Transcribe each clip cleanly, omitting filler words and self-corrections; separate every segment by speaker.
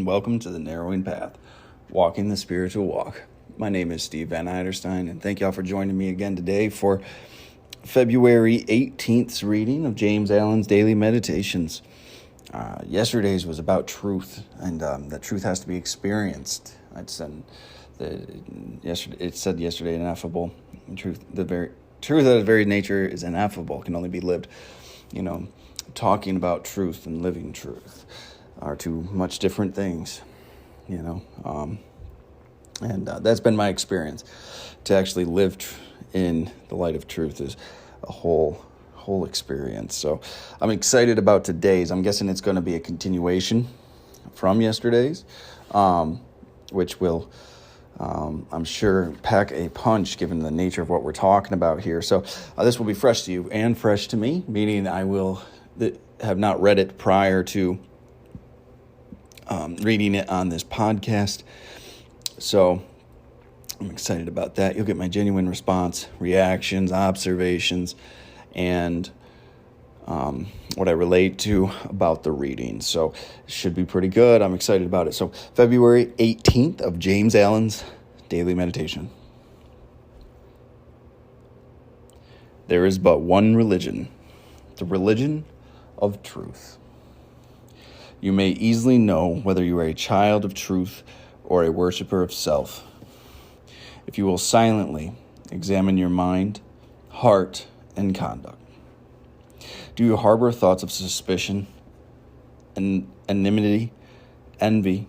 Speaker 1: welcome to The Narrowing Path, Walking the Spiritual Walk. My name is Steve Van Eiderstein, and thank y'all for joining me again today for February 18th reading of James Allen's Daily Meditations. Yesterday's was about truth, and that truth has to be experienced. It said yesterday, ineffable. The truth of its very nature is ineffable, can only be lived. Talking about truth and living truth are two much different things, and that's been my experience. To actually live in the light of truth is a whole experience. So I'm excited about today's. I'm guessing it's going to be a continuation from yesterday's, which will, I'm sure, pack a punch given the nature of what we're talking about here. So this will be fresh to you and fresh to me, meaning I will have not read it prior to reading it on this podcast. So I'm excited about that. You'll get my genuine response, reactions, observations, and what I relate to about the reading. So it should be pretty good. I'm excited about it. So February 18th of James Allen's Daily Meditation. There is but one religion, the religion of truth. You may easily know whether you are a child of truth or a worshiper of self, if you will silently examine your mind, heart, and conduct. Do you harbor thoughts of suspicion, enmity, envy,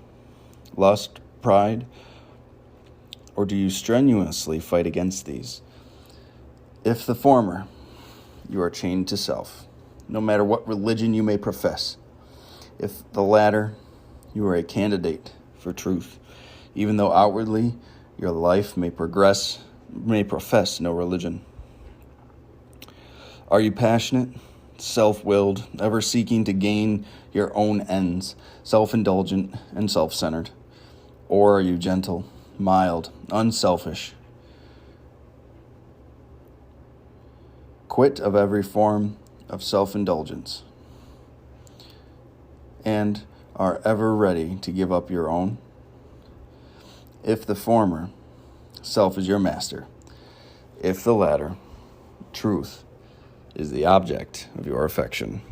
Speaker 1: lust, pride, or do you strenuously fight against these? If the former, you are chained to self, no matter what religion you may profess. If the latter, you are a candidate for truth, even though outwardly your life may profess no religion. Are you passionate, self-willed, ever seeking to gain your own ends, self-indulgent and self-centered? Or are you gentle, mild, unselfish? Quit of every form of self-indulgence and are ever ready to give up your own? If the former, self is your master. If the latter, truth is the object of your affection.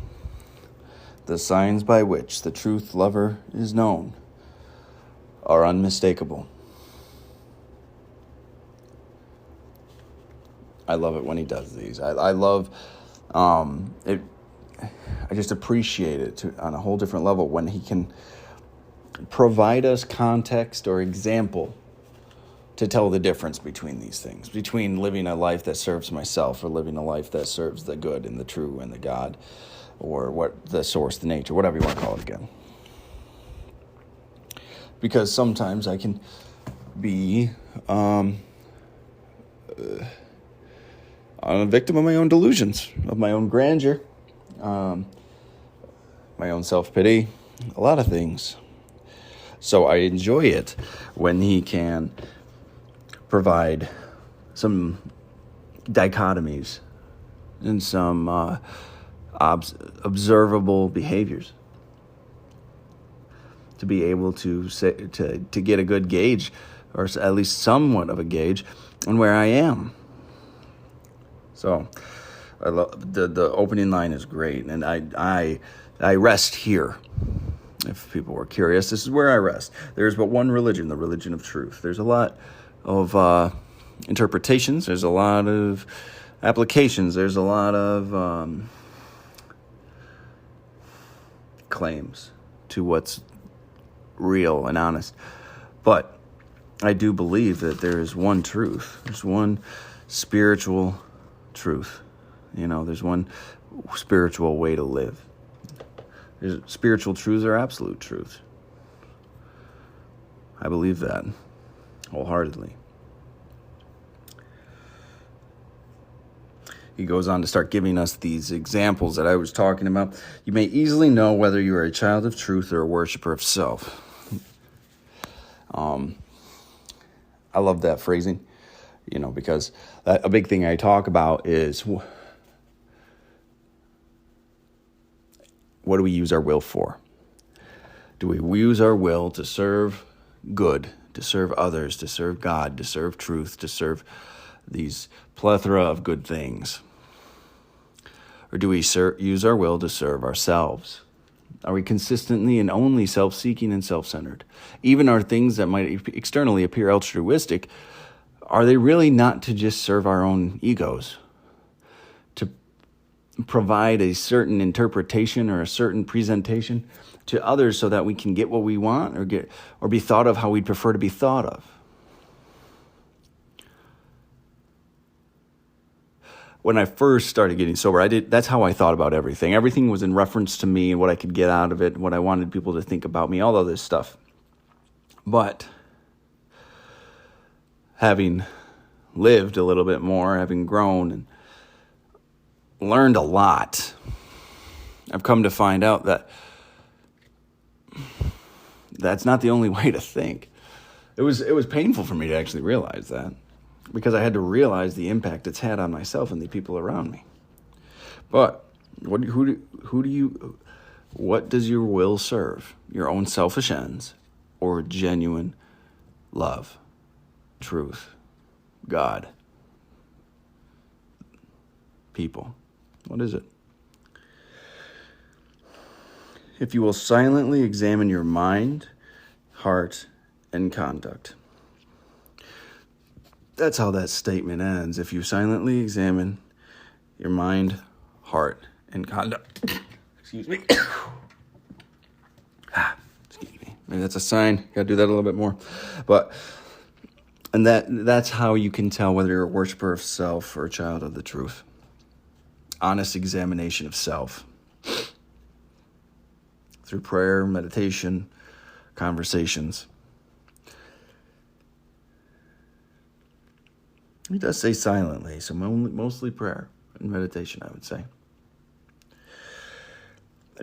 Speaker 1: The signs by which the truth lover is known are unmistakable. I love it when he does these. I love it. I just appreciate it on a whole different level when he can provide us context or example to tell the difference between these things, between living a life that serves myself or living a life that serves the good and the true and the God, or what the source, the nature, whatever you want to call it again. Because sometimes I can be a victim of my own delusions, of my own grandeur, my own self-pity, a lot of things. So I enjoy it when he can provide some dichotomies and some observable behaviors to be able to say, to get a good gauge, or at least somewhat of a gauge, on where I am. So I love the opening line is great, and I rest here. If people were curious, this is where I rest. There's but one religion, the religion of truth. There's a lot of interpretations. There's a lot of applications. There's a lot of claims to what's real and honest. But I do believe that there is one truth. There's one spiritual truth. There's one spiritual way to live. Spiritual truths are absolute truths. I believe that wholeheartedly. He goes on to start giving us these examples that I was talking about. You may easily know whether you are a child of truth or a worshiper of self. I love that phrasing, because a big thing I talk about is what do we use our will for? Do we use our will to serve good, to serve others, to serve God, to serve truth, to serve these plethora of good things? Or do we use our will to serve ourselves? Are we consistently and only self-seeking and self-centered? Even our things that might externally appear altruistic, are they really not to just serve our own egos? To provide a certain interpretation or a certain presentation to others so that we can get what we want or be thought of how we'd prefer to be thought of? When I first started getting sober, that's how I thought about everything. Everything was in reference to me and what I could get out of it, what I wanted people to think about me, all of this stuff. But having lived a little bit more, having grown and learned a lot, I've come to find out that that's not the only way to think. It was painful for me to actually realize that, because I had to realize the impact it's had on myself and the people around me. But what does your will serve? Your own selfish ends or genuine love, truth, God, people? What is it? If you will silently examine your mind, heart, and conduct. That's how that statement ends. If you silently examine your mind, heart, and conduct. Excuse me. Excuse me. Maybe that's a sign. Got to do that a little bit more. And that's how you can tell whether you're a worshiper of self or a child of the truth. Honest examination of self. Through prayer, meditation, conversations. He does say silently, so mostly prayer and meditation, I would say.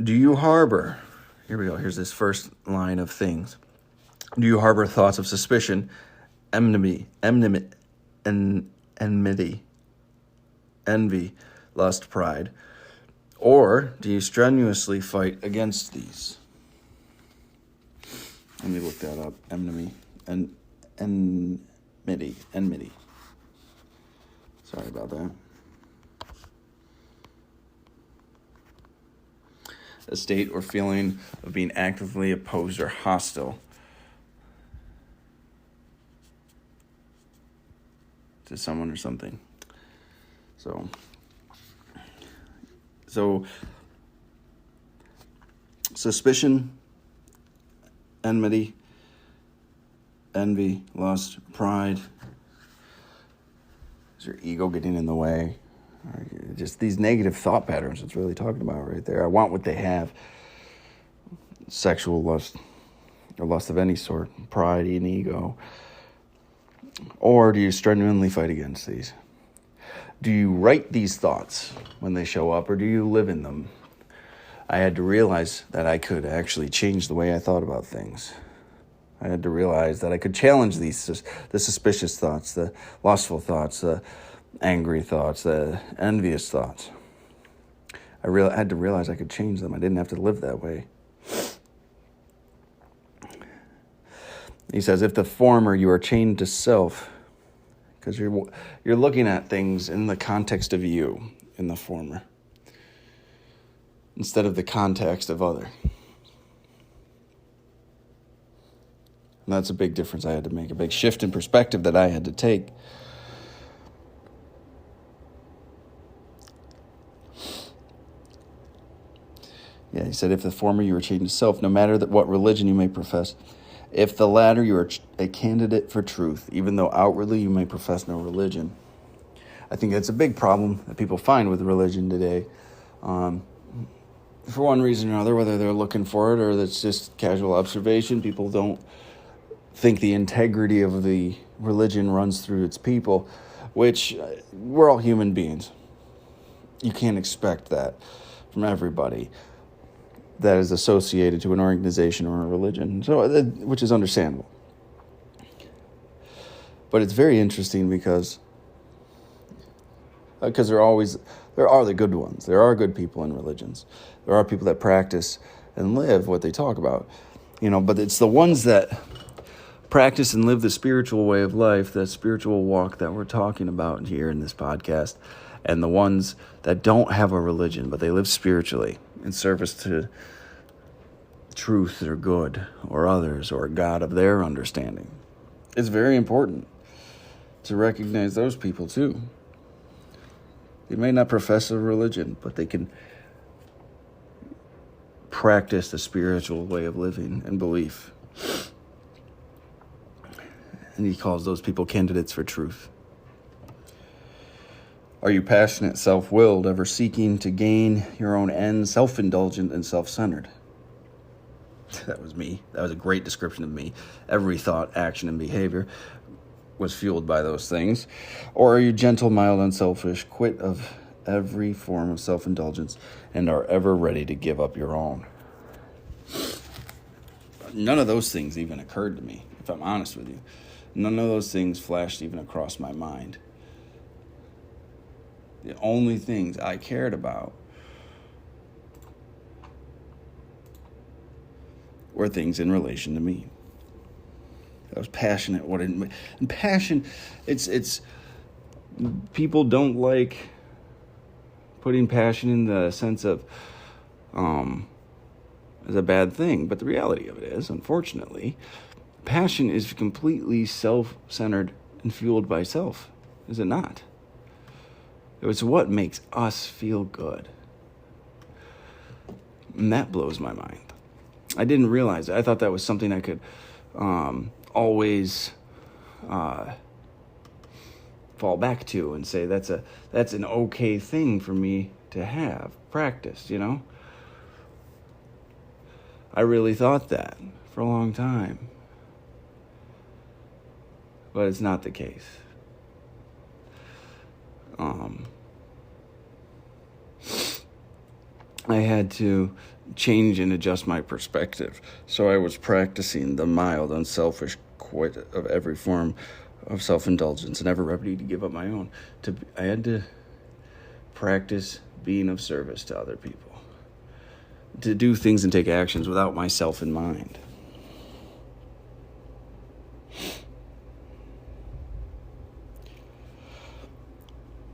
Speaker 1: Do you harbor, here we go, here's this first line of things. Do you harbor thoughts of suspicion, enmity, envy, lust, pride? Or do you strenuously fight against these? Let me look that up. Enmity. Sorry about that. A state or feeling of being actively opposed or hostile to someone or something. So suspicion, enmity, envy, lust, pride. Is your ego getting in the way? Just these negative thought patterns it's really talking about right there. I want what they have. Sexual lust or lust of any sort, pride and ego. Or do you strenuously fight against these? Do you write these thoughts when they show up, or do you live in them? I had to realize that I could actually change the way I thought about things. I had to realize that I could challenge the suspicious thoughts, the lustful thoughts, the angry thoughts, the envious thoughts. I had to realize I could change them. I didn't have to live that way. He says, if the former, you are chained to self, because you're looking at things in the context of you in the former, instead of the context of other. And that's a big difference I had to make, a big shift in perspective that I had to take. Yeah, he said, if the former you are chained to self, no matter what religion you may profess. If the latter you are a candidate for truth, even though outwardly you may profess no religion. I think that's a big problem that people find with religion today. For one reason or another, whether they're looking for it or that's just casual observation, people don't think the integrity of the religion runs through its people, which we're all human beings. You can't expect that from everybody that is associated to an organization or a religion, which is understandable. But it's very interesting because there are the good ones. There are good people in religions. There are people that practice and live what they talk about. But it's the ones that practice and live the spiritual way of life, that spiritual walk that we're talking about here in this podcast, and the ones that don't have a religion, but they live spiritually in service to truth or good or others or God of their understanding. It's very important to recognize those people too. They may not profess a religion, but they can practice the spiritual way of living and belief. And he calls those people candidates for truth. Are you passionate, self-willed, ever seeking to gain your own ends, self-indulgent, and self-centered? That was me. That was a great description of me. Every thought, action, and behavior was fueled by those things. Or are you gentle, mild, unselfish, quit of every form of self-indulgence, and are ever ready to give up your own? None of those things even occurred to me, if I'm honest with you. None of those things flashed even across my mind. The only things I cared about were things in relation to me. I was passionate. And passion, it's people don't like putting passion in the sense of as a bad thing, but the reality of it is, unfortunately, passion is completely self-centered and fueled by self, is it not? It's what makes us feel good. And that blows my mind. I didn't realize it. I thought that was something I could always fall back to and say that's an okay thing for me to have practiced, I really thought that for a long time. But it's not the case. I had to change and adjust my perspective. So I was practicing the mild, unselfish quit of every form of self-indulgence and ever ready to give up my own. I had to practice being of service to other people, to do things and take actions without myself in mind.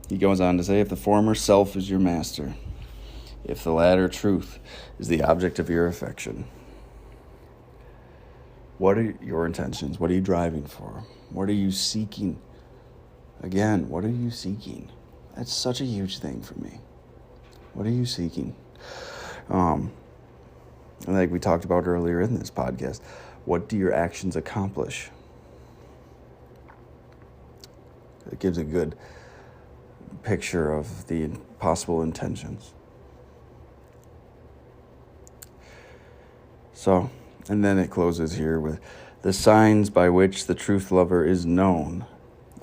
Speaker 1: He goes on to say, if the former self is your master, if the latter truth is the object of your affection, what are your intentions? What are you driving for? What are you seeking? Again, what are you seeking? That's such a huge thing for me. What are you seeking? And like we talked about earlier in this podcast, what do your actions accomplish? It gives a good picture of the possible intentions. So, and then it closes here with, the signs by which the truth lover is known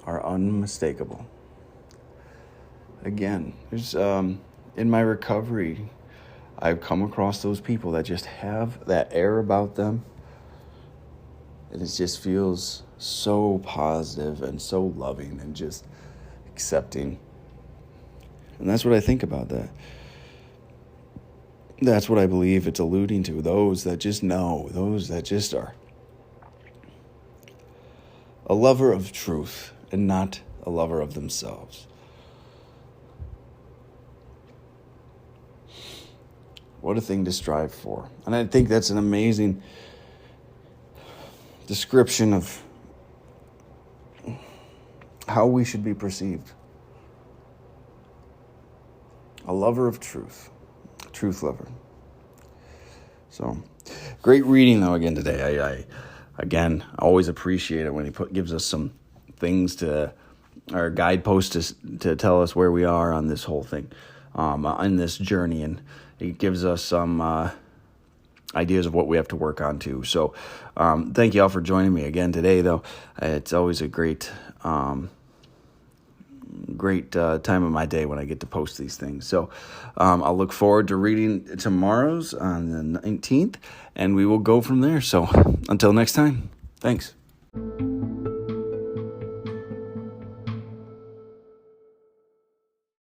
Speaker 1: are unmistakable. Again, there's in my recovery, I've come across those people that just have that air about them, and it just feels so positive and so loving and just accepting. And that's what I think about that. That's what I believe it's alluding to. Those that just know, those that just are a lover of truth and not a lover of themselves. What a thing to strive for. And I think that's an amazing description of how we should be perceived. A lover of truth. Truth lover. So, great reading though again today. I always appreciate it when he gives us some things to, or guideposts to tell us where we are on this whole thing, on this journey, and he gives us some ideas of what we have to work on too. So, thank you all for joining me again today. Though it's always a great time of my day when I get to post these things. So I'll look forward to reading tomorrow's on the 19th, and we will go from there. So until next time, thanks.